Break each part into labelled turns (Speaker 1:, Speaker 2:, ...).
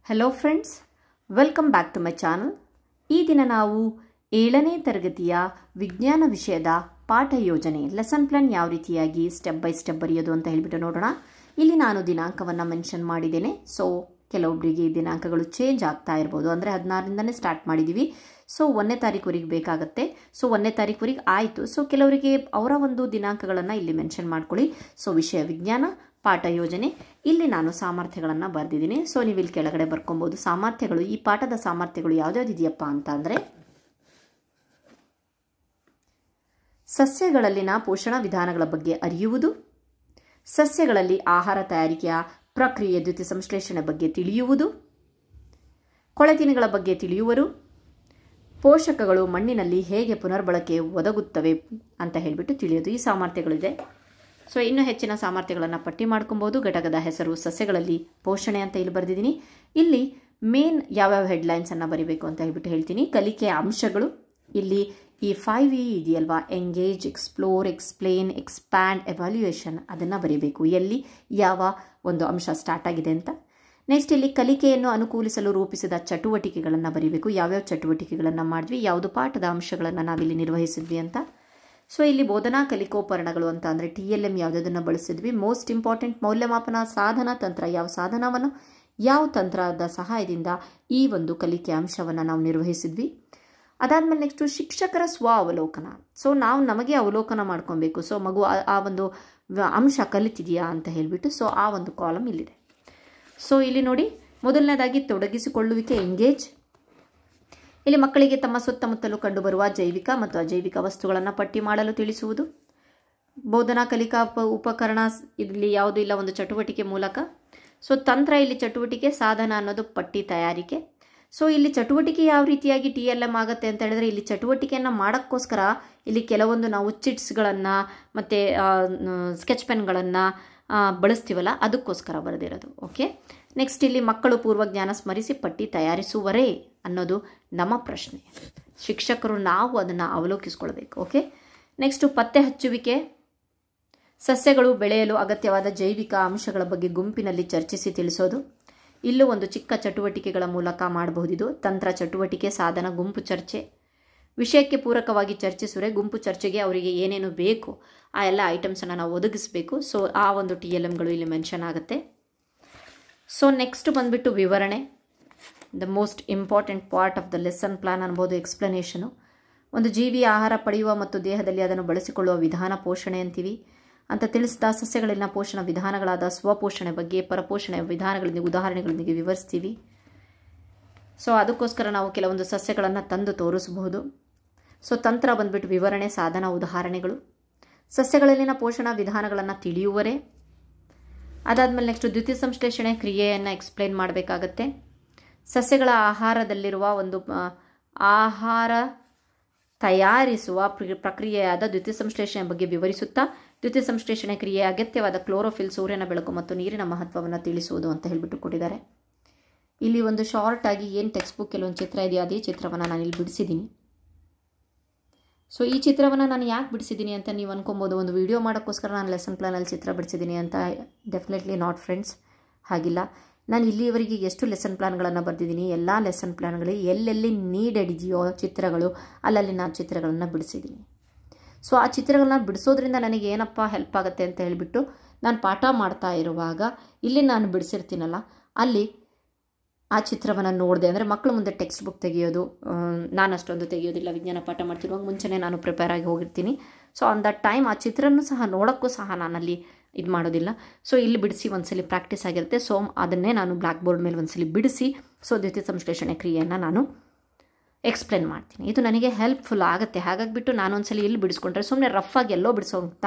Speaker 1: Hello friends, welcome back to my channel. ಈ ದಿನ ನಾವು 7ನೇ ತರಗತಿಯ ವಿಜ್ಞಾನ ವಿಷಯದ ಪಾಠ ಯೋಜನೆ ಲೆಸನ್ ಪ್ಲಾನ್ ಯಾವ ರೀತಿಯಾಗಿ ಸ್ಟೆಪ್ ಬೈ ಸ್ಟೆಪ್ ಬರೆಯೋದು ಅಂತ ಹೇಳಿಬಿಟ್ಟು ನೋಡೋಣ. ಇಲ್ಲಿ ನಾನು ದಿನಾಂಕವನ್ನು ಮೆನ್ಷನ್ ಮಾಡಿದ್ದೇನೆ. ಸೊ ಕೆಲವೊಬ್ಬರಿಗೆ ಈ ದಿನಾಂಕಗಳು ಚೇಂಜ್ ಆಗ್ತಾ ಇರ್ಬೋದು. ಅಂದರೆ 16ರಿಂದನೇ ಸ್ಟಾರ್ಟ್ ಮಾಡಿದ್ದೀವಿ. ಸೊ 1ನೇ ತಾರೀಕುವರೆಗೆ ಬೇಕಾಗುತ್ತೆ. ಸೊ 1ನೇ ತಾರೀಕುವರೆಗೆ ಆಯಿತು. ಸೊ ಕೆಲವರಿಗೆ ಅವರ ಒಂದು ದಿನಾಂಕಗಳನ್ನು ಇಲ್ಲಿ ಮೆನ್ಷನ್ ಮಾಡ್ಕೊಳ್ಳಿ. ಸೊ ವಿಷಯ ವಿಜ್ಞಾನ ಪಾಠ ಯೋಜನೆ, ಇಲ್ಲಿ ನಾನು ಸಾಮರ್ಥ್ಯಗಳನ್ನು ಬರೆದಿದ್ದೀನಿ. ಸೊ ನೀವು ಇಲ್ಲಿ ಕೆಳಗಡೆ ಬರ್ಕೊಬೋದು. ಸಾಮರ್ಥ್ಯಗಳು, ಈ ಪಾಠದ ಸಾಮರ್ಥ್ಯಗಳು ಯಾವ್ಯಾವ್ದಿದೆಯಪ್ಪ ಅಂತ ಅಂದರೆ, ಸಸ್ಯಗಳಲ್ಲಿನ ಪೋಷಣಾ ವಿಧಾನಗಳ ಬಗ್ಗೆ ಅರಿಯುವುದು, ಸಸ್ಯಗಳಲ್ಲಿ ಆಹಾರ ತಯಾರಿಕೆಯ ಪ್ರಕ್ರಿಯೆ ದ್ಯುತಿ ಸಂಶ್ಲೇಷಣೆ ಬಗ್ಗೆ ತಿಳಿಯುವುದು, ಕೊಳೆತಿನಿಗಳ ಬಗ್ಗೆ ತಿಳಿಯುವರು, ಪೋಷಕಗಳು ಮಣ್ಣಿನಲ್ಲಿ ಹೇಗೆ ಪುನರ್ಬಳಕೆ ಒದಗುತ್ತವೆ ಅಂತ ಹೇಳಿಬಿಟ್ಟು ತಿಳಿಯೋದು. ಈ ಸಾಮರ್ಥ್ಯಗಳಿದೆ. ಸೊ ಇನ್ನೂ ಹೆಚ್ಚಿನ ಸಾಮರ್ಥ್ಯಗಳನ್ನು ಪಟ್ಟಿ ಮಾಡ್ಕೊಬೋದು. ಘಟಕದ ಹೆಸರು ಸಸ್ಯಗಳಲ್ಲಿ ಪೋಷಣೆ ಅಂತ ಇಲ್ಲಿ ಬರೆದಿದ್ದೀನಿ. ಇಲ್ಲಿ ಮೇನ್ ಯಾವ್ಯಾವ ಹೆಡ್ಲೈನ್ಸನ್ನು ಬರೀಬೇಕು ಅಂತ ಹೇಳ್ಬಿಟ್ಟು ಹೇಳ್ತೀನಿ. ಕಲಿಕೆಯ ಅಂಶಗಳು, ಇಲ್ಲಿ ಈ 5E ಇದೆಯಲ್ವಾ, engage, explore, explain, expand, evaluation, ಅದನ್ನು ಬರೀಬೇಕು. ಎಲ್ಲಿ ಯಾವ ಒಂದು ಅಂಶ ಸ್ಟಾರ್ಟ್ ಆಗಿದೆ ಅಂತ. ನೆಕ್ಸ್ಟ್ ಇಲ್ಲಿ ಕಲಿಕೆಯನ್ನು ಅನುಕೂಲಿಸಲು ರೂಪಿಸಿದ ಚಟುವಟಿಕೆಗಳನ್ನು ಬರೀಬೇಕು. ಯಾವ್ಯಾವ ಚಟುವಟಿಕೆಗಳನ್ನು ಮಾಡಿದ್ವಿ, ಯಾವುದು ಪಾಠದ ಅಂಶಗಳನ್ನು ನಾವಿಲ್ಲಿ ನಿರ್ವಹಿಸಿದ್ವಿ ಅಂತ. ಸೊ ಇಲ್ಲಿ ಬೋಧನಾ ಕಲಿಕೋಪಕರಣಗಳು ಅಂತ ಅಂದರೆ TLM ಯಾವುದನ್ನು ಬಳಸಿದ್ವಿ. ಮೋಸ್ಟ್ ಇಂಪಾರ್ಟೆಂಟ್ ಮೌಲ್ಯಮಾಪನ ಸಾಧನ ತಂತ್ರ, ಯಾವ ಸಾಧನವನ್ನು ಯಾವ ತಂತ್ರದ ಸಹಾಯದಿಂದ ಈ ಒಂದು ಕಲಿಕೆ ಅಂಶವನ್ನು ನಾವು ನಿರ್ವಹಿಸಿದ್ವಿ. ಅದಾದಮೇಲೆ ನೆಕ್ಸ್ಟು ಶಿಕ್ಷಕರ ಸ್ವ ಅವಲೋಕನ. ಸೊ ನಾವು ನಮಗೆ ಅವಲೋಕನ ಮಾಡ್ಕೊಬೇಕು. ಸೊ ಮಗು ಆ ಒಂದು ಅಂಶ ಕಲಿತಿದೆಯಾ ಅಂತ ಹೇಳಿಬಿಟ್ಟು. ಸೊ ಆ ಒಂದು ಕಾಲಮ್ ಇಲ್ಲಿದೆ. ಸೊ ಇಲ್ಲಿ ನೋಡಿ, ಮೊದಲನೇದಾಗಿ ತೊಡಗಿಸಿಕೊಳ್ಳುವಿಕೆ, ಎಂಗೇಜ್. ಇಲ್ಲಿ ಮಕ್ಕಳಿಗೆ ತಮ್ಮ ಸುತ್ತಮುತ್ತಲೂ ಕಂಡುಬರುವ ಜೈವಿಕ ಮತ್ತು ಅಜೈವಿಕ ವಸ್ತುಗಳನ್ನು ಪಟ್ಟಿ ಮಾಡಲು ತಿಳಿಸುವುದು. ಬೋಧನಾ ಕಲಿಕಾ ಉಪಕರಣ ಇಲ್ಲಿ ಯಾವುದೂ ಇಲ್ಲ, ಒಂದು ಚಟುವಟಿಕೆ ಮೂಲಕ. ಸೊ ತಂತ್ರ, ಇಲ್ಲಿ ಚಟುವಟಿಕೆ, ಸಾಧನ ಅನ್ನೋದು ಪಟ್ಟಿ ತಯಾರಿಕೆ. ಸೊ ಇಲ್ಲಿ ಚಟುವಟಿಕೆ ಯಾವ ರೀತಿಯಾಗಿ TLM ಆಗುತ್ತೆ ಅಂತ ಹೇಳಿದ್ರೆ, ಇಲ್ಲಿ ಚಟುವಟಿಕೆಯನ್ನು ಮಾಡೋಕ್ಕೋಸ್ಕರ ಇಲ್ಲಿ ಕೆಲವೊಂದು ನಾವು ಚಿಟ್ಸ್ಗಳನ್ನು ಮತ್ತು ಸ್ಕೆಚ್ ಪೆನ್ಗಳನ್ನು ಬಳಸ್ತೀವಲ್ಲ, ಅದಕ್ಕೋಸ್ಕರ ಬರೆದಿರೋದು. ಓಕೆ. ನೆಕ್ಸ್ಟ್ ಇಲ್ಲಿ ಮಕ್ಕಳು ಪೂರ್ವಜ್ಞಾನ ಸ್ಮರಿಸಿ ಪಟ್ಟಿ ತಯಾರಿಸುವರೇ ಅನ್ನೋದು ನಮ್ಮ ಪ್ರಶ್ನೆ. ಶಿಕ್ಷಕರು ನಾವು ಅದನ್ನು ಅವಲೋಕಿಸ್ಕೊಳ್ಬೇಕು. ಓಕೆ. ನೆಕ್ಸ್ಟು ಪತ್ತೆ ಹಚ್ಚುವಿಕೆ. ಸಸ್ಯಗಳು ಬೆಳೆಯಲು ಅಗತ್ಯವಾದ ಜೈವಿಕ ಅಂಶಗಳ ಬಗ್ಗೆ ಗುಂಪಿನಲ್ಲಿ ಚರ್ಚಿಸಿ ತಿಳಿಸೋದು. ಇಲ್ಲೂ ಒಂದು ಚಿಕ್ಕ ಚಟುವಟಿಕೆಗಳ ಮೂಲಕ ಮಾಡಬಹುದಿದು. ತಂತ್ರ, ಚಟುವಟಿಕೆ, ಸಾಧನ, ಗುಂಪು ಚರ್ಚೆ. ವಿಷಯಕ್ಕೆ ಪೂರಕವಾಗಿ ಚರ್ಚಿಸಿದ್ರೆ ಗುಂಪು ಚರ್ಚೆಗೆ ಅವರಿಗೆ ಏನೇನು ಬೇಕು ಆ ಎಲ್ಲ ಐಟಮ್ಸನ್ನು ನಾವು ಒದಗಿಸಬೇಕು. ಸೊ ಆ ಒಂದು TLMಗಳು ಇಲ್ಲಿ ಮೆನ್ಷನ್ ಆಗುತ್ತೆ. ಸೊ ನೆಕ್ಸ್ಟ್ ಬಂದುಬಿಟ್ಟು ವಿವರಣೆ, the most important part of the lesson plan ಅನ್ಬೋದು. ಎಕ್ಸ್ಪ್ಲನೇಷನು. ಒಂದು ಜೀವಿ ಆಹಾರ ಪಡೆಯುವ ಮತ್ತು ದೇಹದಲ್ಲಿ ಅದನ್ನು ಬಳಸಿಕೊಳ್ಳುವ ವಿಧಾನ ಪೋಷಣೆ ಅಂತೀವಿ ಅಂತ ತಿಳಿಸಿದ ಸಸ್ಯಗಳಲ್ಲಿನ ಪೋಷಣ ವಿಧಾನಗಳಾದ ಸ್ವಪೋಷಣೆ ಬಗ್ಗೆ ಪರಪೋಷಣೆ ವಿಧಾನಗಳೊಂದಿಗೆ ಉದಾಹರಣೆಗಳೊಂದಿಗೆ ವಿವರಿಸ್ತೀವಿ. ಸೊ ಅದಕ್ಕೋಸ್ಕರ ನಾವು ಕೆಲವೊಂದು ಸಸ್ಯಗಳನ್ನು ತಂದು ತೋರಿಸಬಹುದು. ಸೊ ತಂತ್ರ ಬಂದುಬಿಟ್ಟು ವಿವರಣೆ, ಸಾಧನ, ಉದಾಹರಣೆಗಳು. ಸಸ್ಯಗಳಲ್ಲಿನ ಪೋಷಣಾ ವಿಧಾನಗಳನ್ನು ತಿಳಿಯುವರೆ. ಅದಾದಮೇಲೆ ನೆಕ್ಸ್ಟ್ ದ್ಯುತಿ ಸಂಶ್ಲೇಷಣೆ ಕ್ರಿಯೆಯನ್ನು ಎಕ್ಸ್ಪ್ಲೇನ್ ಮಾಡಬೇಕಾಗತ್ತೆ. ಸಸ್ಯಗಳ ಆಹಾರದಲ್ಲಿರುವ ಒಂದು ಆಹಾರ ತಯಾರಿಸುವ ಪ್ರಕ್ರಿಯೆಯಾದ ದ್ಯುತಿ ಸಂಶ್ಲೇಷಣೆ ಬಗ್ಗೆ ವಿವರಿಸುತ್ತಾ ದ್ಯುತಿ ಸಂಶ್ಲೇಷಣೆ ಕ್ರಿಯೆ ಅಗತ್ಯವಾದ ಕ್ಲೋರೋಫಿಲ್, ಸೂರ್ಯನ ಬೆಳಕು ಮತ್ತು ನೀರಿನ ಮಹತ್ವವನ್ನು ತಿಳಿಸುವುದು ಅಂತ ಹೇಳಿಬಿಟ್ಟು ಕೊಟ್ಟಿದ್ದಾರೆ. ಇಲ್ಲಿ ಒಂದು ಶಾರ್ಟ್ ಆಗಿ ಏನು ಟೆಕ್ಸ್ಟ್ ಬುಕ್ ಕೆಲವೊಂದು ಚಿತ್ರ ಇದೆಯೋ ಅದೇ ಚಿತ್ರವನ್ನು ನಾನು ಇಲ್ಲಿ ಬಿಡಿಸಿದ್ದೀನಿ. ಸೊ ಈ ಚಿತ್ರವನ್ನು ನಾನು ಯಾಕೆ ಬಿಡಿಸಿದ್ದೀನಿ ಅಂತ ನೀವು ಅನ್ಕೊಬೋದು, ಒಂದು ವಿಡಿಯೋ ಮಾಡೋಕ್ಕೋಸ್ಕರ ನಾನು ಲೆಸನ್ ಪ್ಲಾನಲ್ಲಿ ಚಿತ್ರ ಬಿಡಿಸಿದ್ದೀನಿ ಅಂತ. ಡೆಫಿನೆಟ್ಲಿ ನಾಟ್ ಫ್ರೆಂಡ್ಸ್, ಹಾಗಿಲ್ಲ. ನಾನು ಇಲ್ಲಿಯವರೆಗೆ ಎಷ್ಟು ಲೆಸನ್ ಪ್ಲಾನ್ಗಳನ್ನು ಬರೆದಿದ್ದೀನಿ, ಎಲ್ಲ ಲೆಸನ್ ಪ್ಲಾನ್ಗಳಿಗೆ ಎಲ್ಲೆಲ್ಲಿ ನೀಡೆಡ್ ಇದೆಯೋ ಚಿತ್ರಗಳು ಅಲ್ಲಲ್ಲಿ ನಾನು ಚಿತ್ರಗಳನ್ನು ಬಿಡಿಸಿದ್ದೀನಿ. ಸೊ ಆ ಚಿತ್ರಗಳನ್ನ ಬಿಡಿಸೋದ್ರಿಂದ ನನಗೆ ಏನಪ್ಪ ಹೆಲ್ಪ್ ಆಗುತ್ತೆ ಅಂತ ಹೇಳಿಬಿಟ್ಟು, ನಾನು ಪಾಠ ಮಾಡ್ತಾ ಇರುವಾಗ ಇಲ್ಲಿ ನಾನು ಬಿಡಿಸಿರ್ತೀನಲ್ಲ, ಅಲ್ಲಿ ಆ ಚಿತ್ರವನ್ನು ನೋಡಿದೆ ಅಂದರೆ ಮಕ್ಕಳು ಮುಂದೆ ಟೆಕ್ಸ್ಟ್ ಬುಕ್ ತೆಗೆಯೋದು ನಾನು ಅಷ್ಟೊಂದು ತೆಗೆಯೋದಿಲ್ಲ. ವಿಜ್ಞಾನ ಪಾಠ ಮಾಡ್ತಿರುವಾಗ ಮುಂಚೆನೇ ನಾನು ಪ್ರಿಪೇರ್ ಆಗಿ ಹೋಗಿರ್ತೀನಿ. ಸೊ ಆನ್ ದಟ್ ಟೈಮ್ ಆ ಚಿತ್ರನೂ ಸಹ ನೋಡೋಕ್ಕೂ ಸಹ ನಾನಲ್ಲಿ ಇದು ಮಾಡೋದಿಲ್ಲ. ಸೊ ಇಲ್ಲಿ ಬಿಡಿಸಿ ಒಂದ್ಸಲಿ ಪ್ರಾಕ್ಟೀಸ್ ಆಗಿರುತ್ತೆ. ಸೊ ಅದನ್ನೇ ನಾನು ಬ್ಲ್ಯಾಕ್ ಬೋರ್ಡ್ ಮೇಲೆ ಒಂದ್ಸಲಿ ಬಿಡಿಸಿ ಸೊ ದ್ಯುತಿ ಸಂಶ್ಲೇಷಣೆ ಕ್ರಿಯೆಯನ್ನು ನಾನು ಎಕ್ಸ್ಪ್ಲೇನ್ ಮಾಡ್ತೀನಿ. ಇದು ನನಗೆ ಹೆಲ್ಪ್ಫುಲ್ ಆಗುತ್ತೆ. ಹಾಗಾಗಿಬಿಟ್ಟು ನಾನು ಒಂದ್ಸಲಿ ಇಲ್ಲಿ ಬಿಡಿಸ್ಕೊಂಡ್ರೆ ಸುಮ್ಮನೆ ರಫಾಗಿ ಎಲ್ಲೋ ಬಿಡಿಸೋಂತ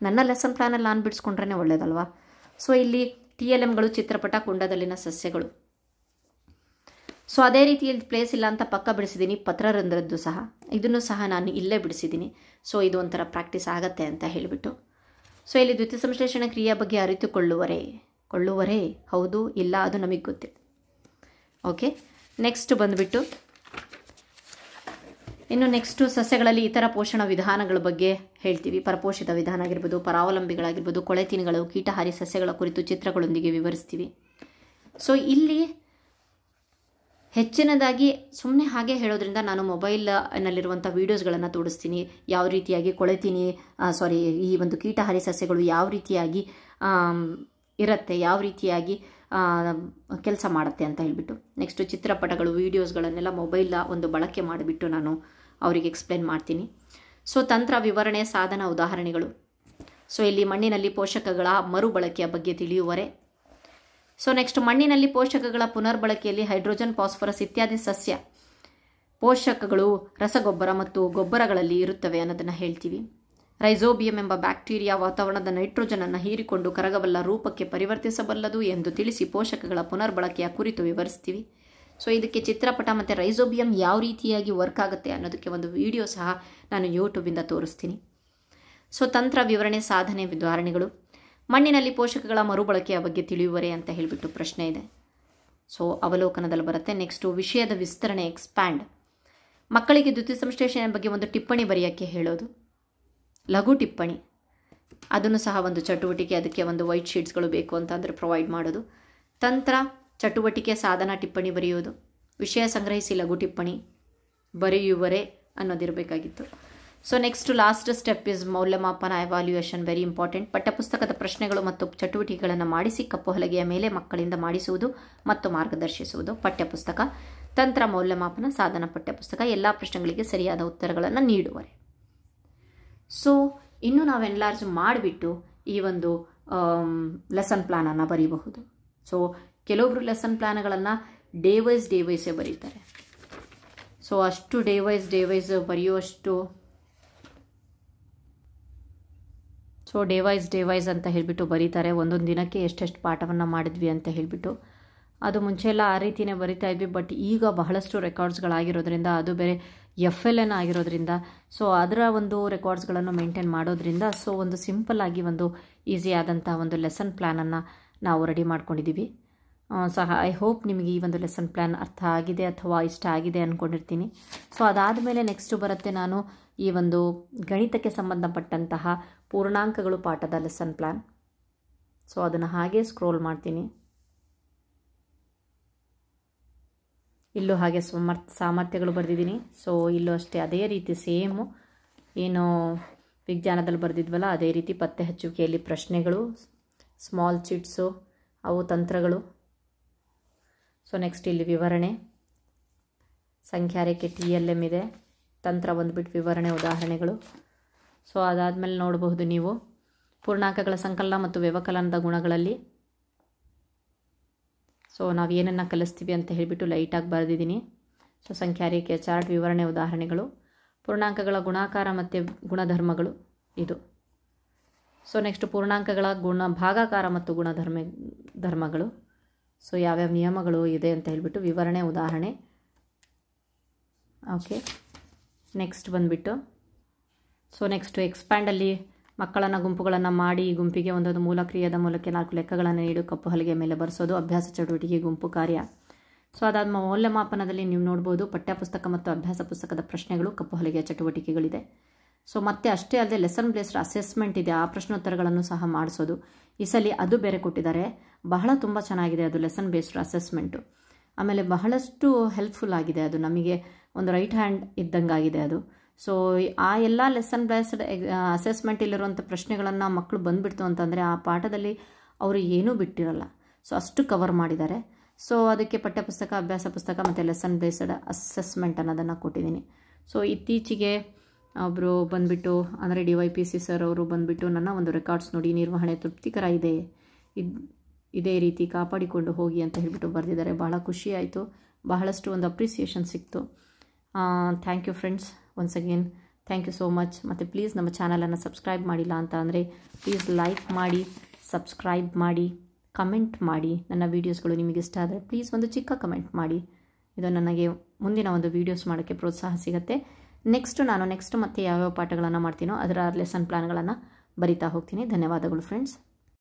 Speaker 1: ನನ್ನ ಲೆಸನ್ ಪ್ಲಾನಲ್ಲಿ ನಾನು ಬಿಡಿಸ್ಕೊಂಡ್ರೆ ಒಳ್ಳೇದಲ್ವಾ. ಸೊ ಇಲ್ಲಿ TLMಗಳು ಚಿತ್ರಪಟ, ಕುಂಡದಲ್ಲಿನ ಸಸ್ಯಗಳು. ಸೊ ಅದೇ ರೀತಿಯಲ್ಲಿ ಪ್ಲೇಸ್ ಇಲ್ಲ ಅಂತ ಪಕ್ಕ ಬಿಡಿಸಿದ್ದೀನಿ. ಪತ್ರರಂಧ್ರದ್ದು ಸಹ, ಇದನ್ನು ಸಹ ನಾನು ಇಲ್ಲೇ ಬಿಡಿಸಿದ್ದೀನಿ. ಸೊ ಇದು ಒಂಥರ ಪ್ರಾಕ್ಟೀಸ್ ಆಗತ್ತೆ ಅಂತ ಹೇಳಿಬಿಟ್ಟು. ಸೊ ಇಲ್ಲಿ ದ್ಯುತಿ ಸಂಶ್ಲೇಷಣೆ ಕ್ರಿಯೆಯ ಬಗ್ಗೆ ಕೊಳ್ಳುವರೇ ಹೌದು ಇಲ್ಲ ಅದು ನಮಗೆ ಗೊತ್ತಿಲ್ಲ. ಓಕೆ. ನೆಕ್ಸ್ಟ್ ಬಂದುಬಿಟ್ಟು ಇನ್ನು ನೆಕ್ಸ್ಟು ಸಸ್ಯಗಳಲ್ಲಿ ಇತರ ಪೋಷಣ ವಿಧಾನಗಳ ಬಗ್ಗೆ ಹೇಳ್ತೀವಿ. ಪರಪೋಷಿತ ವಿಧಾನ ಆಗಿರ್ಬೋದು, ಪರಾವಲಂಬಿಗಳಾಗಿರ್ಬೋದು, ಕೊಳೆತಿನಿಗಳು, ಕೀಟಹಾರಿ ಸಸ್ಯಗಳ ಕುರಿತು ಚಿತ್ರಗಳೊಂದಿಗೆ ವಿವರಿಸ್ತೀವಿ. ಸೊ ಇಲ್ಲಿ ಹೆಚ್ಚಿನದಾಗಿ ಸುಮ್ಮನೆ ಹಾಗೆ ಹೇಳೋದ್ರಿಂದ ನಾನು ಮೊಬೈಲ್ನಲ್ಲಿರುವಂಥ ವೀಡಿಯೋಸ್ಗಳನ್ನು ತೋರಿಸ್ತೀನಿ, ಯಾವ ರೀತಿಯಾಗಿ ಈ ಒಂದು ಕೀಟಹಾರಿ ಸಸ್ಯಗಳು ಯಾವ ರೀತಿಯಾಗಿ ಇರುತ್ತೆ, ಯಾವ ರೀತಿಯಾಗಿ ಕೆಲಸ ಮಾಡುತ್ತೆ ಅಂತ ಹೇಳಿಬಿಟ್ಟು. ನೆಕ್ಸ್ಟು ಚಿತ್ರಪಟಗಳು, ವೀಡಿಯೋಸ್ಗಳನ್ನೆಲ್ಲ ಮೊಬೈಲ್ ಒಂದು ಬಳಕೆ ಮಾಡಿಬಿಟ್ಟು ನಾನು ಅವರಿಗೆ ಎಕ್ಸ್ಪ್ಲೇನ್ ಮಾಡ್ತೀನಿ. ಸೊ ತಂತ್ರ, ವಿವರಣೆ, ಸಾಧನ, ಉದಾಹರಣೆಗಳು. ಸೊ ಇಲ್ಲಿ ಮಣ್ಣಿನಲ್ಲಿ ಪೋಷಕಗಳ ಮರುಬಳಕೆಯ ಬಗ್ಗೆ ತಿಳಿಯುವರೆ. ಸೊ ನೆಕ್ಸ್ಟ್, ಮಣ್ಣಿನಲ್ಲಿ ಪೋಷಕಗಳ ಪುನರ್ಬಳಕೆಯಲ್ಲಿ ಹೈಡ್ರೋಜನ್, ಫಾಸ್ಫರಸ್ ಇತ್ಯಾದಿ ಸಸ್ಯ ಪೋಷಕಗಳು ರಸಗೊಬ್ಬರ ಮತ್ತು ಗೊಬ್ಬರಗಳಲ್ಲಿ ಇರುತ್ತವೆ ಅನ್ನೋದನ್ನು ಹೇಳ್ತೀವಿ. ರೈಸೋಬಿಯಂ ಎಂಬ ಬ್ಯಾಕ್ಟೀರಿಯಾ ವಾತಾವರಣದ ನೈಟ್ರೋಜನನ್ನು ಹೀರಿಕೊಂಡು ಕರಗಬಲ್ಲ ರೂಪಕ್ಕೆ ಪರಿವರ್ತಿಸಬಲ್ಲದು ಎಂದು ತಿಳಿಸಿ ಪೋಷಕಗಳ ಪುನರ್ಬಳಕೆಯ ಕುರಿತು ವಿವರಿಸ್ತೀವಿ. ಸೊ ಇದಕ್ಕೆ ಚಿತ್ರಪಟ ಮತ್ತು ರೈಸೋಬಿಯಂ ಯಾವ ರೀತಿಯಾಗಿ ವರ್ಕ್ ಆಗುತ್ತೆ ಅನ್ನೋದಕ್ಕೆ ಒಂದು ವಿಡಿಯೋ ಸಹ ನಾನು ಯೂಟ್ಯೂಬಿಂದ ತೋರಿಸ್ತೀನಿ. ಸೊ ತಂತ್ರ, ವಿವರಣೆ, ಸಾಧನೆ, ಉದಾಹರಣೆಗಳು. ಮಣ್ಣಿನಲ್ಲಿ ಪೋಷಕಗಳ ಮರುಬಳಕೆಯ ಬಗ್ಗೆ ತಿಳಿಯುವರೆ ಅಂತ ಹೇಳಿಬಿಟ್ಟು ಪ್ರಶ್ನೆ ಇದೆ. ಸೊ ಅವಲೋಕನದಲ್ಲಿ ಬರುತ್ತೆ. ನೆಕ್ಸ್ಟು ವಿಷಯದ ವಿಸ್ತರಣೆ, ಎಕ್ಸ್ಪ್ಯಾಂಡ್. ಮಕ್ಕಳಿಗೆ ದ್ಯುತಿ ಸಂಶ್ಲೇಷಣೆ ಬಗ್ಗೆ ಒಂದು ಟಿಪ್ಪಣಿ ಬರೆಯೋಕ್ಕೆ ಹೇಳೋದು, ಲಘು ಟಿಪ್ಪಣಿ. ಅದನ್ನು ಸಹ ಒಂದು ಚಟುವಟಿಕೆ, ಅದಕ್ಕೆ ಒಂದು ವೈಟ್ ಶೀಟ್ಸ್ಗಳು ಬೇಕು ಅಂತಂದರೆ ಪ್ರೊವೈಡ್ ಮಾಡೋದು. ತಂತ್ರ, ಚಟುವಟಿಕೆ, ಸಾಧನ, ಟಿಪ್ಪಣಿ ಬರೆಯೋದು. ವಿಷಯ ಸಂಗ್ರಹಿಸಿ ಲಘು ಟಿಪ್ಪಣಿ ಬರೆಯುವರೆ ಅನ್ನೋದಿರಬೇಕಾಗಿತ್ತು. So next last step is ಮೌಲ್ಯಮಾಪನ, ಎವಾಲ್ಯೂಯೇಷನ್, ವೆರಿ ಇಂಪಾರ್ಟೆಂಟ್. ಪಠ್ಯಪುಸ್ತಕದ ಪ್ರಶ್ನೆಗಳು ಮತ್ತು ಚಟುವಟಿಕೆಗಳನ್ನು ಮಾಡಿಸಿ ಕಪ್ಪು ಹಲಗೆಯ ಮೇಲೆ ಮಕ್ಕಳಿಂದ ಮಾಡಿಸುವುದು ಮತ್ತು ಮಾರ್ಗದರ್ಶಿಸುವುದು ಪಠ್ಯಪುಸ್ತಕ. ತಂತ್ರ, ಮೌಲ್ಯಮಾಪನ, ಸಾಧನ, ಪಠ್ಯಪುಸ್ತಕ. ಎಲ್ಲ ಪ್ರಶ್ನೆಗಳಿಗೆ ಸರಿಯಾದ ಉತ್ತರಗಳನ್ನು ನೀಡುವರೆ. ಸೊ ಇನ್ನು ನಾವು ಎನ್ಲಾರ್ಜ್ ಮಾಡಿಬಿಟ್ಟು ಈ ಒಂದು ಲೆಸನ್ ಪ್ಲಾನನ್ನು ಬರೀಬಹುದು. ಸೊ ಕೆಲವೊಬ್ಬರು ಲೆಸನ್ ಪ್ಲಾನ್ಗಳನ್ನು ಡೇ ವೈಸೇ ಬರೀತಾರೆ. ಸೊ ಅಷ್ಟು ಡೇ ವೈಸ್ ಬರೆಯುವಷ್ಟು, ಸೊ ಡೇ ವೈಸ್ ಅಂತ ಹೇಳಿಬಿಟ್ಟು ಬರೀತಾರೆ. ಒಂದೊಂದು ದಿನಕ್ಕೆ ಎಷ್ಟೆಷ್ಟು ಪಾಠವನ್ನು ಮಾಡಿದ್ವಿ ಅಂತ ಹೇಳಿಬಿಟ್ಟು. ಅದು ಮುಂಚೆ ಎಲ್ಲ ಆ ರೀತಿಯೇ ಬರಿತಾ ಇದ್ವಿ. ಬಟ್ ಈಗ ಬಹಳಷ್ಟು ರೆಕಾರ್ಡ್ಸ್ಗಳಾಗಿರೋದ್ರಿಂದ, ಅದು ಬೇರೆ FLN ಆಗಿರೋದ್ರಿಂದ, ಸೊ ಅದರ ಒಂದು ರೆಕಾರ್ಡ್ಸ್ಗಳನ್ನು ಮೇಂಟೈನ್ ಮಾಡೋದ್ರಿಂದ ಸೊ ಒಂದು ಸಿಂಪಲ್ ಆಗಿ ಒಂದು ಈಸಿ ಆದಂಥ ಒಂದು ಲೆಸನ್ ಪ್ಲ್ಯಾನನ್ನು ನಾವು ರೆಡಿ ಮಾಡ್ಕೊಂಡಿದ್ದೀವಿ. ಸಹ ಐ ಹೋಪ್ ನಿಮಗೆ ಈ ಒಂದು ಲೆಸನ್ ಪ್ಲ್ಯಾನ್ ಅರ್ಥ ಆಗಿದೆ ಅಥವಾ ಇಷ್ಟ ಆಗಿದೆ ಅಂದ್ಕೊಂಡಿರ್ತೀನಿ. ಸೊ ಅದಾದಮೇಲೆ ನೆಕ್ಸ್ಟು ಬರುತ್ತೆ ನಾನು ಈ ಒಂದು ಗಣಿತಕ್ಕೆ ಸಂಬಂಧಪಟ್ಟಂತಹ ಪೂರ್ಣಾಂಕಗಳು ಪಾಠದ ಲೆಸನ್ ಪ್ಲ್ಯಾನ್. ಸೊ ಅದನ್ನು ಹಾಗೆ ಸ್ಕ್ರೋಲ್ ಮಾಡ್ತೀನಿ. ಇಲ್ಲೂ ಹಾಗೆ ಸಾಮರ್ಥ್ಯಗಳು ಬರೆದಿದ್ದೀನಿ. ಸೊ ಇಲ್ಲೂ ಅಷ್ಟೇ ಅದೇ ರೀತಿ ಸೇಮು ಏನು ವಿಜ್ಞಾನದಲ್ಲಿ ಬರೆದಿದ್ವಲ್ಲ ಅದೇ ರೀತಿ ಪತ್ತೆ ಹಚ್ಚುವಿಕೆಯಲ್ಲಿ ಪ್ರಶ್ನೆಗಳು, ಸ್ಮಾಲ್ ಚಿಟ್ಸು, ಅವು ತಂತ್ರಗಳು. ಸೊ ನೆಕ್ಸ್ಟ್ ಇಲ್ಲಿ ವಿವರಣೆ, ಸಂಖ್ಯಾರೇಖೆ TLM ಇದೆ, ತಂತ್ರ ಬಂದುಬಿಟ್ಟು ವಿವರಣೆ, ಉದಾಹರಣೆಗಳು. ಸೊ ಅದಾದಮೇಲೆ ನೋಡಬಹುದು ನೀವು ಪೂರ್ಣಾಂಕಗಳ ಸಂಕಲನ ಮತ್ತು ವ್ಯವಕಲನದ ಗುಣಗಳಲ್ಲಿ. ಸೊ ನಾವು ಏನನ್ನು ಕಲಿಸ್ತೀವಿ ಅಂತ ಹೇಳಿಬಿಟ್ಟು ಲೈಟಾಗಿ ಬರೆದಿದ್ದೀನಿ. ಸೊ ಸಂಖ್ಯಾರೇಖೆಯ ಚಾರ್ಟ್, ವಿವರಣೆ, ಉದಾಹರಣೆಗಳು, ಪೂರ್ಣಾಂಕಗಳ ಗುಣಾಕಾರ ಮತ್ತು ಗುಣಧರ್ಮಗಳು ಇದು. ಸೊ ನೆಕ್ಸ್ಟ್ ಪೂರ್ಣಾಂಕಗಳ ಭಾಗಾಕಾರ ಮತ್ತು ಧರ್ಮಗಳು. ಸೊ ಯಾವ್ಯಾವ ನಿಯಮಗಳು ಇದೆ ಅಂತ ಹೇಳಿಬಿಟ್ಟು ವಿವರಣೆ, ಉದಾಹರಣೆ. ಓಕೆ, ನೆಕ್ಸ್ಟ್ ಬಂದುಬಿಟ್ಟು ಸೊ ನೆಕ್ಸ್ಟು ಎಕ್ಸ್ಪ್ಯಾಂಡಲ್ಲಿ ಮಕ್ಕಳನ್ನು ಗುಂಪುಗಳನ್ನು ಮಾಡಿ ಗುಂಪಿಗೆ ಒಂದೊಂದು ಮೂಲ ಕ್ರಿಯೆಯ ಮೂಲಕ 4 ಲೆಕ್ಕಗಳನ್ನು ನೀಡು ಕಪ್ಪು ಹಲಗೆ ಮೇಲೆ ಬರೆಸೋದು, ಅಭ್ಯಾಸ ಚಟುವಟಿಕೆ, ಗುಂಪು ಕಾರ್ಯ. ಸೊ ಅದಾದ ಮೌಲ್ಯಮಾಪನದಲ್ಲಿ ನೀವು ನೋಡ್ಬೋದು ಪಠ್ಯಪುಸ್ತಕ ಮತ್ತು ಅಭ್ಯಾಸ ಪುಸ್ತಕದ ಪ್ರಶ್ನೆಗಳು, ಕಪ್ಪು ಹಲಗೆಯ ಚಟುವಟಿಕೆಗಳಿದೆ. ಸೊ ಮತ್ತೆ ಅಷ್ಟೇ ಅಲ್ಲದೆ ಲೆಸನ್ ಬೇಸ್ಡ್ ಅಸೆಸ್ಮೆಂಟ್ ಇದೆ, ಆ ಪ್ರಶ್ನೋತ್ತರಗಳನ್ನು ಸಹ ಮಾಡಿಸೋದು. ಈ ಸಲ ಅದು ಬೇರೆ ಕೊಟ್ಟಿದ್ದಾರೆ, ಬಹಳ ತುಂಬ ಚೆನ್ನಾಗಿದೆ ಅದು ಲೆಸನ್ ಬೇಸ್ಡ್ ಅಸೆಸ್ಮೆಂಟು. ಆಮೇಲೆ ಬಹಳಷ್ಟು ಹೆಲ್ಪ್ಫುಲ್ ಆಗಿದೆ, ಅದು ನಮಗೆ ಒಂದು ರೈಟ್ ಹ್ಯಾಂಡ್ ಇದ್ದಂಗಾಗಿದೆ ಅದು. ಸೊ ಆ ಎಲ್ಲ ಲೆಸನ್ ಬೇಸ್ಡ್ ಅಸೆಸ್ಮೆಂಟಲ್ಲಿರುವಂಥ ಪ್ರಶ್ನೆಗಳನ್ನು ಮಕ್ಕಳು ಬಂದುಬಿಡ್ತು ಅಂತಂದರೆ ಆ ಪಾಠದಲ್ಲಿ ಅವರು ಏನೂ ಬಿಟ್ಟಿರಲ್ಲ. ಸೊ ಅಷ್ಟು ಕವರ್ ಮಾಡಿದ್ದಾರೆ. ಸೊ ಅದಕ್ಕೆ ಪಠ್ಯಪುಸ್ತಕ, ಅಭ್ಯಾಸ ಪುಸ್ತಕ ಮತ್ತು ಲೆಸನ್ ಬೇಸ್ಡ್ ಅಸೆಸ್ಮೆಂಟ್ ಅನ್ನೋದನ್ನು ಕೊಟ್ಟಿದ್ದೀನಿ. ಸೊ ಇತ್ತೀಚೆಗೆ ಒಬ್ಬರು ಬಂದುಬಿಟ್ಟು ಅಂದರೆ DYPC ಸರ್ ಅವರು ಬಂದುಬಿಟ್ಟು ನನ್ನ ಒಂದು ರೆಕಾರ್ಡ್ಸ್ ನೋಡಿ, ನಿರ್ವಹಣೆ ತೃಪ್ತಿಕರ ಇದೆ, ಇದೇ ರೀತಿ ಕಾಪಾಡಿಕೊಂಡು ಹೋಗಿ ಅಂತ ಹೇಳಿಬಿಟ್ಟು ಬರೆದಿದ್ದಾರೆ. ಬಹಳ ಖುಷಿಯಾಯಿತು, ಬಹಳಷ್ಟು ಒಂದು ಅಪ್ರಿಸಿಯೇಷನ್ ಸಿಕ್ತು. Thank you friends, once again thank you so much. ಮತ್ತು ಪ್ಲೀಸ್ ನಮ್ಮ ಚಾನಲನ್ನು ಸಬ್ಸ್ಕ್ರೈಬ್ ಮಾಡಿಲ್ಲ ಅಂತ ಅಂದರೆ ಪ್ಲೀಸ್ ಲೈಕ್ ಮಾಡಿ, ಸಬ್ಸ್ಕ್ರೈಬ್ ಮಾಡಿ, ಕಮೆಂಟ್ ಮಾಡಿ. ನನ್ನ ವೀಡಿಯೋಸ್ಗಳು ನಿಮಗೆ ಇಷ್ಟ ಆದರೆ ಪ್ಲೀಸ್ ಒಂದು ಚಿಕ್ಕ ಕಮೆಂಟ್ ಮಾಡಿ. ಇದು ನನಗೆ ಮುಂದಿನ ಒಂದು ವೀಡಿಯೋಸ್ ಮಾಡೋಕ್ಕೆ ಪ್ರೋತ್ಸಾಹ ಸಿಗುತ್ತೆ. ನೆಕ್ಸ್ಟ್ ಮತ್ತೆ ಯಾವ್ಯಾವ ಪಾಠಗಳನ್ನು ಮಾಡ್ತೀನೋ ಅದರ ಲೆಸನ್ ಪ್ಲಾನ್ಗಳನ್ನು ಬರಿತಾ ಹೋಗ್ತೀನಿ. ಧನ್ಯವಾದಗಳು ಫ್ರೆಂಡ್ಸ್.